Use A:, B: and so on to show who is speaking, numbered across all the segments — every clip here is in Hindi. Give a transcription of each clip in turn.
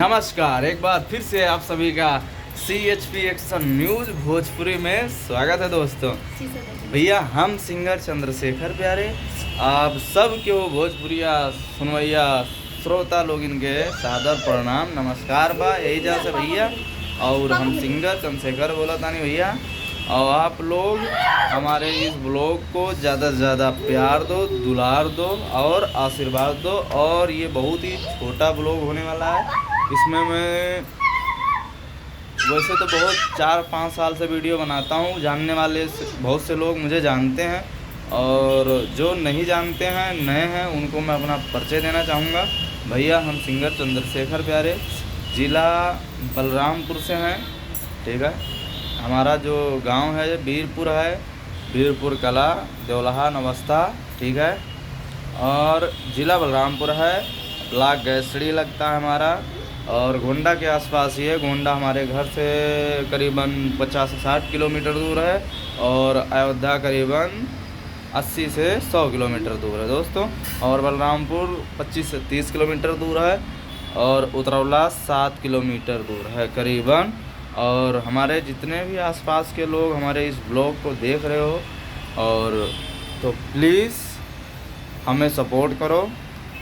A: नमस्कार, एक बार फिर से आप सभी का CHP एक्शन न्यूज भोजपुरी में स्वागत है दोस्तों। भैया हम सिंगर चंद्रशेखर प्यारे आप सब क्यों भोजपुरिया सुनवैया श्रोता लोग इनके सादर प्रणाम नमस्कार बा यही जा से भैया। और हम सिंगर चंद्रशेखर बोला था नहीं भैया। और आप लोग हमारे इस ब्लॉग को ज़्यादा से ज़्यादा प्यार दो, दुलार दो और आशीर्वाद दो। और ये बहुत ही छोटा ब्लॉग होने वाला है। इसमें मैं वैसे तो बहुत 4-5 साल से वीडियो बनाता हूँ। जानने वाले बहुत से लोग मुझे जानते हैं और जो नहीं जानते हैं नए हैं उनको मैं अपना परिचय देना चाहूँगा। भैया हम सिंगर चंद्रशेखर प्यारे ज़िला बलरामपुर से हैं, ठीक है। हमारा जो गांव है वीरपुर है, वीरपुर कला देवलहा नवस्था, ठीक है। और ज़िला बलरामपुर है, ब्लॉक गैसड़ी लगता है हमारा। और गोंडा के आसपास ही है। गोंडा हमारे घर से करीबन 50 से 60 किलोमीटर दूर है और अयोध्या करीबन 80 से 100 किलोमीटर दूर है दोस्तों। और बलरामपुर 25 से 30 किलोमीटर दूर है और उतरौला 7 किलोमीटर दूर है करीबन। और हमारे जितने भी आसपास के लोग हमारे इस ब्लॉग को देख रहे हो और तो प्लीज़ हमें सपोर्ट करो।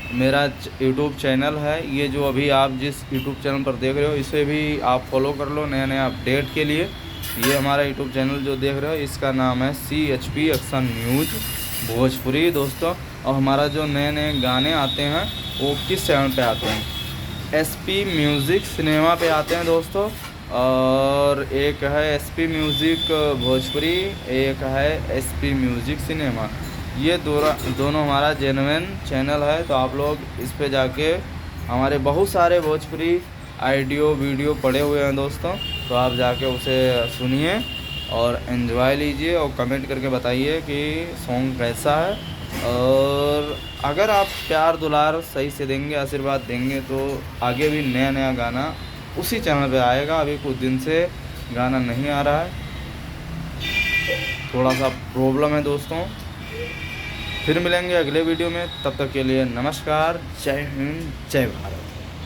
A: मेरा यूट्यूब चैनल है, ये जो अभी आप जिस यूट्यूब चैनल पर देख रहे हो इसे भी आप फॉलो कर लो नए नए अपडेट के लिए। ये हमारा यूट्यूब चैनल जो देख रहे हो इसका नाम है CHP एक्शन न्यूज भोजपुरी दोस्तों। और हमारा जो नए नए गाने आते हैं वो किस चैनल पे आते हैं, SP म्यूज़िक सिनेमा पे आते हैं दोस्तों। और एक है SP म्यूज़िक भोजपुरी, एक है SP म्यूज़िक सिनेमा। ये दोनों हमारा जेन्युइन चैनल है। तो आप लोग इस पे जाके हमारे बहुत सारे भोजपुरी ऑडियो वीडियो पड़े हुए हैं दोस्तों। तो आप जाके उसे सुनिए और एंजॉय लीजिए और कमेंट करके बताइए कि सॉन्ग कैसा है। और अगर आप प्यार दुलार सही से देंगे, आशीर्वाद देंगे तो आगे भी नया नया गाना उसी चैनल पे आएगा। अभी कुछ दिन से गाना नहीं आ रहा है, थोड़ा सा प्रॉब्लम है दोस्तों। फिर मिलेंगे अगले वीडियो में, तब तक के लिए नमस्कार, जय हिंद, जय भारत।